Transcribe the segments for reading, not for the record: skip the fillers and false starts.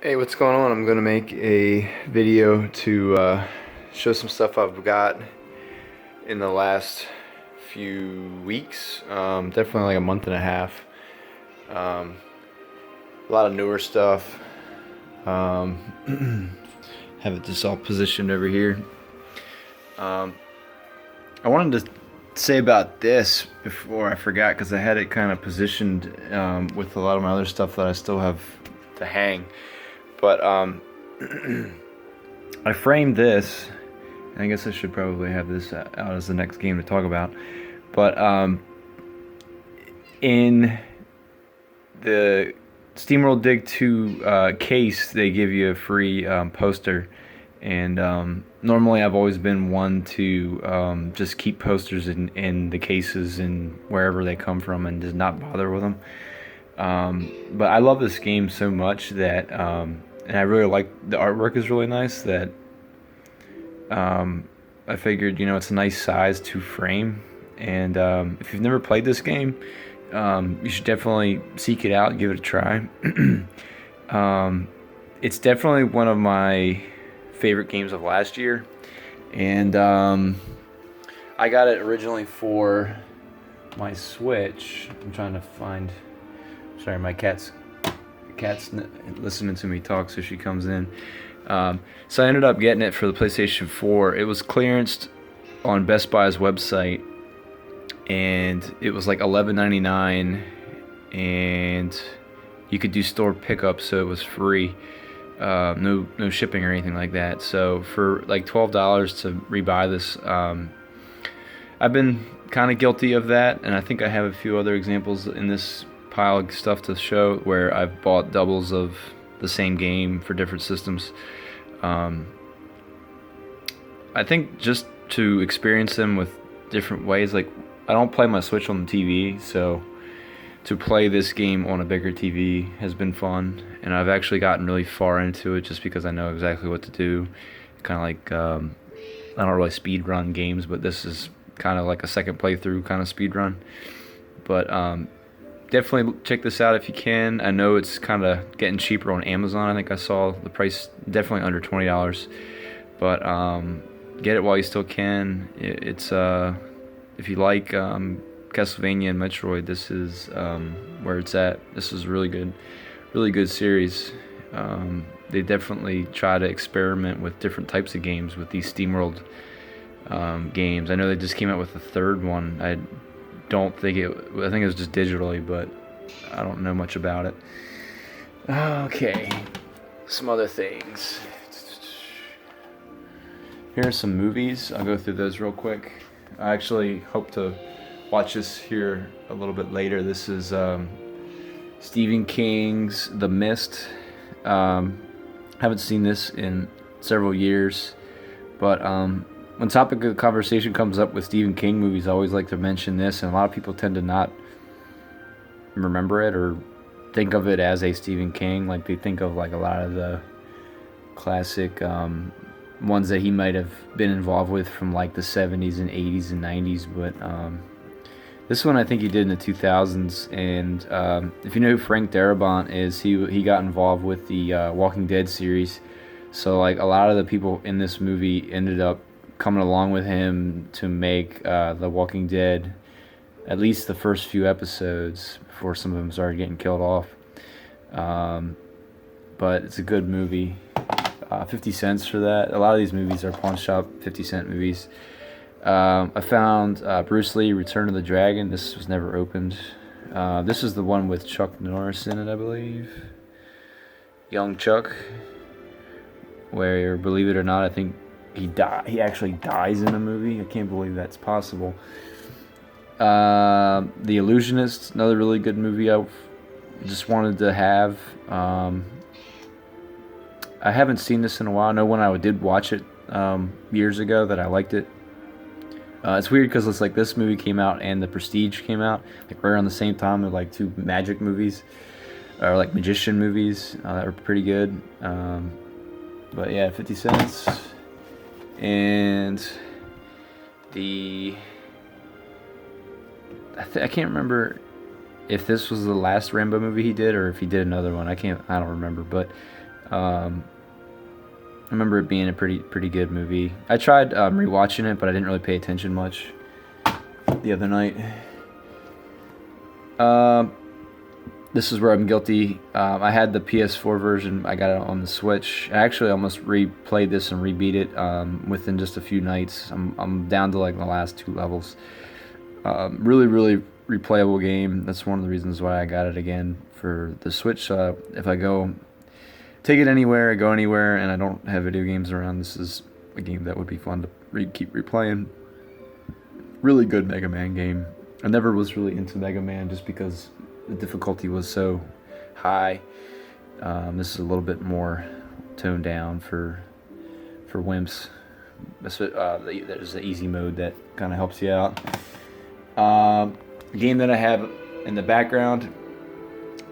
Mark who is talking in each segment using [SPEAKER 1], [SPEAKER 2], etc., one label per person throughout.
[SPEAKER 1] Hey, what's going on? I'm gonna make a video to show some stuff I've got in the last few weeks. Definitely like a month and a half. A lot of newer stuff. Have it just all positioned over here. I wanted to say about this before I forgot because I had it kind of positioned with a lot of my other stuff that I still have to hang. But I framed this. I guess I should probably have this out as the next game to talk about. But in the SteamWorld Dig 2 case, they give you a free poster. And normally I've always been one to just keep posters in the cases and wherever they come from and just not bother with them. But I love this game so much that, and I really like the artwork is really nice that I figured, it's a nice size to frame. And if you've never played this game, you should definitely seek it out and give it a try. It's definitely one of my favorite games of last year. And I got it originally for my Switch. I'm trying to find... Sorry, my cat's listening to me talk, so she comes in. So I ended up getting it for the PlayStation 4. It was clearanced on Best Buy's website, and it was like $11.99, and you could do store pickup, so it was free. No shipping or anything like that. So for like $12 to rebuy this, I've been kind of guilty of that, and I think I have a few other examples in this pile of stuff to show where I've bought doubles of the same game for different systems. I think just to experience them with different ways, like I don't play my Switch on the TV, so to play this game on a bigger TV has been fun, and I've actually gotten really far into it just because I know exactly what to do. Kind of like I don't really speed run games, but this is kind of like a second playthrough kind of speed run. But definitely check this out if you can. I know it's kind of getting cheaper on Amazon. I think I saw the price definitely under $20. But get it while you still can. It's if you like Castlevania and Metroid, this is where it's at. This is really good series. They definitely try to experiment with different types of games with these SteamWorld games. I know they just came out with the third one. I think it was just digitally, but I don't know much about it. Okay, some other things. Here are some movies. I'll go through those real quick. I actually hope to watch this here a little bit later. This is Stephen King's The Mist. Haven't seen this in several years, but when topic of conversation comes up with Stephen King movies, I always like to mention this, and a lot of people tend to not remember it or think of it as a Stephen King. Like they think of like a lot of the classic ones that he might have been involved with from like the 70s and 80s and 90s, but this one I think he did in the 2000s. And if you know who Frank Darabont is, he got involved with the Walking Dead series. So like a lot of the people in this movie ended up coming along with him to make The Walking Dead, at least the first few episodes before some of them started getting killed off. But it's a good movie. 50 cents for that. A lot of these movies are pawn shop 50-cent movies. I found Bruce Lee Return of the Dragon. This was never opened. This is the one with Chuck Norris in it, I believe. Young Chuck. Where, believe it or not, I think he actually dies in the movie. I can't believe that's possible. The Illusionist, another really good movie I just wanted to have. I haven't seen this in a while. I know when I did watch it years ago that I liked it. It's weird because it's like this movie came out and The Prestige came out like right around the same time. They're like two magic movies or like magician movies that were pretty good. But yeah, 50 cents. And I can't remember if this was the last Rambo movie he did or if he did another one. I don't remember, but I remember it being a pretty good movie. I tried rewatching it, but I didn't really pay attention much the other night. Um, this is where I'm guilty. I had the PS4 version. I got it on the Switch. I actually almost replayed this and rebeat it within just a few nights. I'm down to like the last 2 levels. Really replayable game. That's one of the reasons why I got it again for the Switch. If I go take it anywhere, go anywhere, and I don't have video games around, this is a game that would be fun to keep replaying. Really good Mega Man game. I never was really into Mega Man just because the difficulty was so high. This is a little bit more toned down for wimps. There's the easy mode that kind of helps you out. A game that I have in the background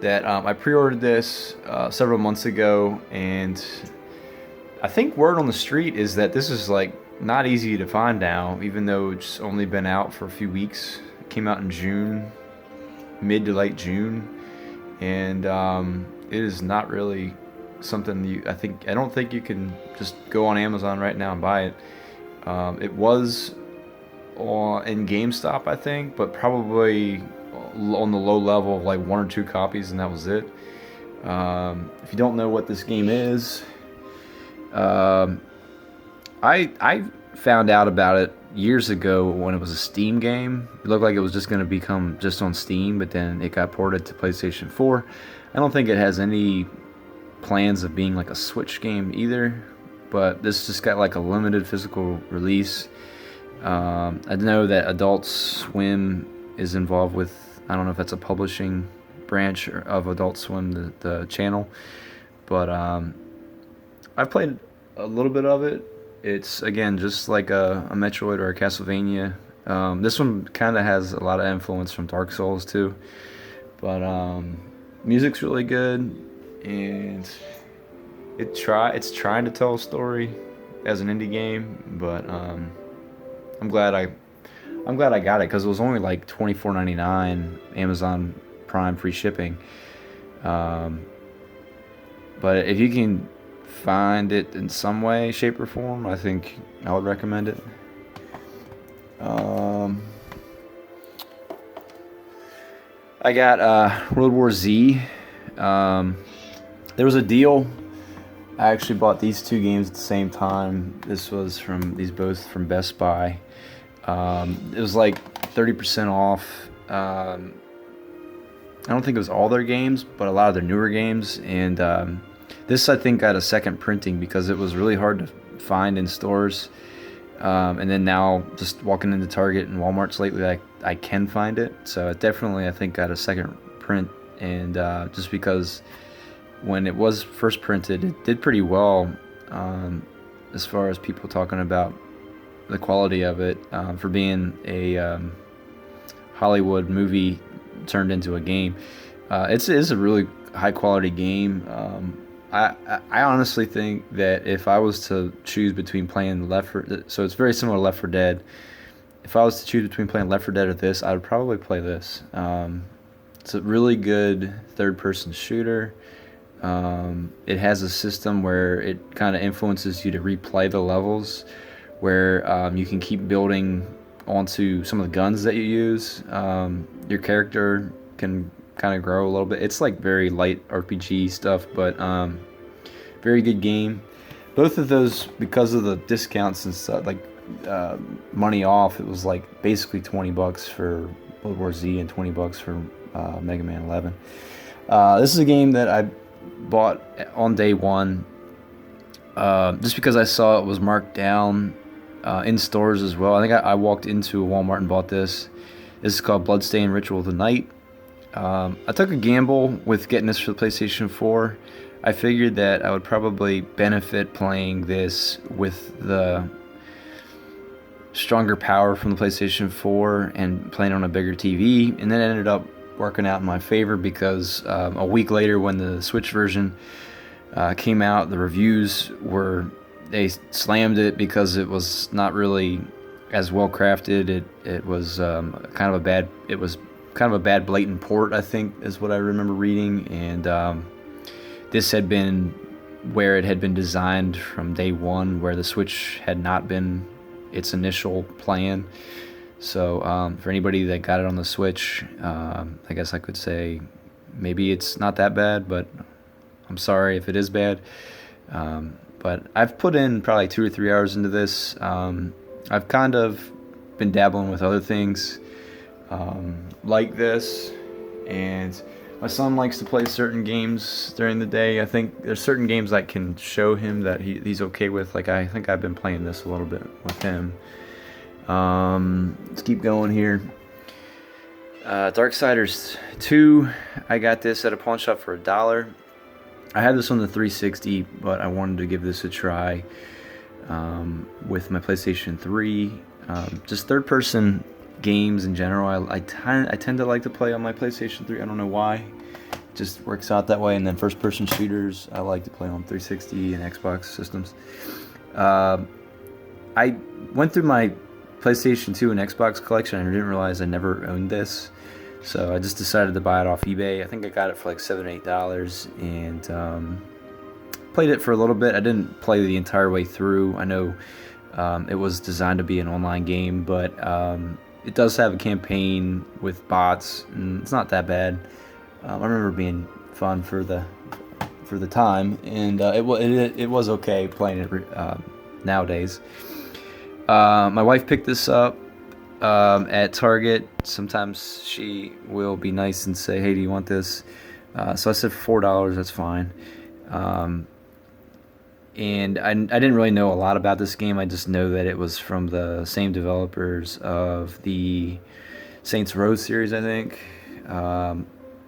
[SPEAKER 1] that I pre-ordered this several months ago, and I think word on the street is that this is like not easy to find now, even though it's only been out for a few weeks. It came out in June, mid to late June, and it is not really something I don't think you can just go on Amazon right now and buy it. It was in GameStop, I think, but probably on the low level of like 1 or 2 copies, and that was it. If you don't know what this game is, I found out about it years ago when it was a Steam game. It looked like it was just going to become just on Steam, but then it got ported to PlayStation 4. I don't think it has any plans of being like a Switch game either, but this just got like a limited physical release. I know that Adult Swim is involved with, I don't know if that's a publishing branch of Adult Swim, the channel, but I've played a little bit of it. It's, again, just like a Metroid or a Castlevania. This one kind of has a lot of influence from Dark Souls too, but music's really good, and it's trying to tell a story as an indie game, but I'm glad I got it because it was only like $24.99 Amazon Prime free shipping. But if you can find it in some way, shape, or form, I think I would recommend it. I got World War Z. There was a deal. I actually bought these 2 games at the same time. This was both from Best Buy. It was like 30% off. I don't think it was all their games, but a lot of their newer games. And this, I think, got a second printing because it was really hard to find in stores. And then now, just walking into Target and Walmart's lately, I can find it. So it definitely, I think, got a second print. And just because when it was first printed, it did pretty well as far as people talking about the quality of it for being a Hollywood movie turned into a game. It's a really high quality game. I honestly think that if I was to choose between playing so it's very similar to Left 4 Dead. If I was to choose between playing Left 4 Dead or this, I would probably play this. It's a really good third-person shooter. It has a system where it kind of influences you to replay the levels, where you can keep building onto some of the guns that you use. Your character can kind of grow a little bit. It's like very light RPG stuff, but very good game. Both of those, because of the discounts and stuff, like money off, it was like basically $20 for World War Z and $20 for Mega Man 11. This is a game that I bought on day one just because I saw it was marked down in stores as well. I think I walked into a Walmart and bought this. This is called Bloodstained Ritual of the Night. I took a gamble with getting this for the PlayStation 4. I figured that I would probably benefit playing this with the stronger power from the PlayStation 4 and playing on a bigger TV, and then it ended up working out in my favor because a week later when the Switch version came out, the reviews they slammed it because it was not really as well crafted. It was kind of a bad blatant port, I think is what I remember reading, and this had been where it had been designed from day one, where the Switch had not been its initial plan. So for anybody that got it on the Switch, I guess I could say maybe it's not that bad, but I'm sorry if it is bad. But I've put in probably 2 or 3 hours into this. I've kind of been dabbling with other things like this, and my son likes to play certain games during the day. I think there's certain games I can show him that he's okay with. Like, I think I've been playing this a little bit with him. Let's keep going here. Darksiders 2, I got this at a pawn shop for $1. I had this on the 360, but I wanted to give this a try with my PlayStation 3. Just third-person games in general, I tend to like to play on my PlayStation 3. I don't know why. It just works out that way. And then first-person shooters, I like to play on 360 and Xbox systems. I went through my PlayStation 2 and Xbox collection, and I didn't realize I never owned this. So I just decided to buy it off eBay. I think I got it for like $7 or $8, and played it for a little bit. I didn't play the entire way through. I know it was designed to be an online game, but it does have a campaign with bots, and it's not that bad. I remember being fun for the time, and it was okay playing it nowadays. My wife picked this up at Target. Sometimes she will be nice and say, "Hey, do you want this?" So I said $4. That's fine. And I didn't really know a lot about this game. I just know that it was from the same developers of the Saints Row series, I think.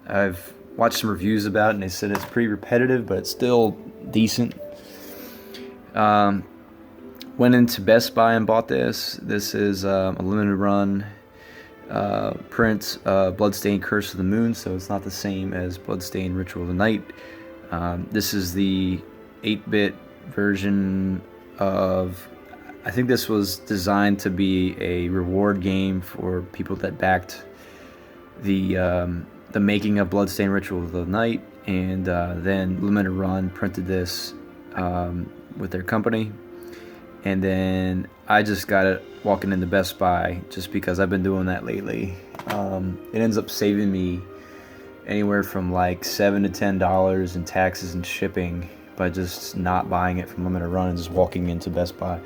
[SPEAKER 1] I've watched some reviews about it, and they said it's pretty repetitive, but it's still decent. Went into Best Buy and bought this. This is a limited run print, Bloodstained Curse of the Moon, so it's not the same as Bloodstained Ritual of the Night. This is the 8-bit version of, I think this was designed to be a reward game for people that backed the making of Bloodstained Ritual of the Night, and then Limited Run printed this with their company, and then I just got it walking into Best Buy just because I've been doing that lately. It ends up saving me anywhere from like $7 to $10 in taxes and shipping by just not buying it from Limited Run and just walking into Best Buy.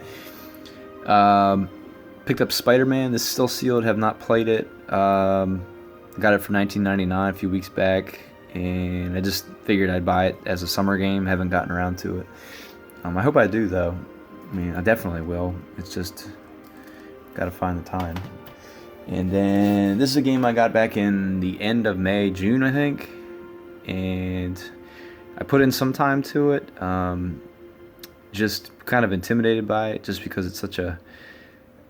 [SPEAKER 1] Picked up Spider-Man. This is still sealed. Have not played it. Got it for $19.99 a few weeks back, and I just figured I'd buy it as a summer game. Haven't gotten around to it. I hope I do, though. I mean, I definitely will. It's just gotta find the time. And then this is a game I got back in the end of May, June, I think, and I put in some time to it. Just kind of intimidated by it, just because it's such a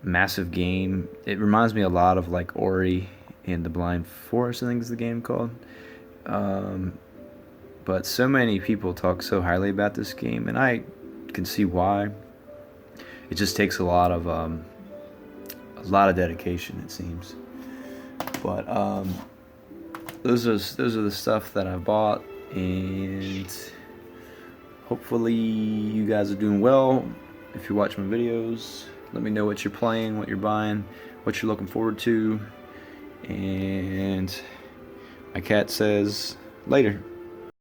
[SPEAKER 1] massive game. It reminds me a lot of like Ori and the Blind Forest, I think is the game called. But so many people talk so highly about this game, and I can see why. It just takes a lot of dedication, it seems. But those are the stuff that I bought, and hopefully you guys are doing well. If you watch my videos, let me know what you're playing, what you're buying, what you're looking forward to. And my cat says later.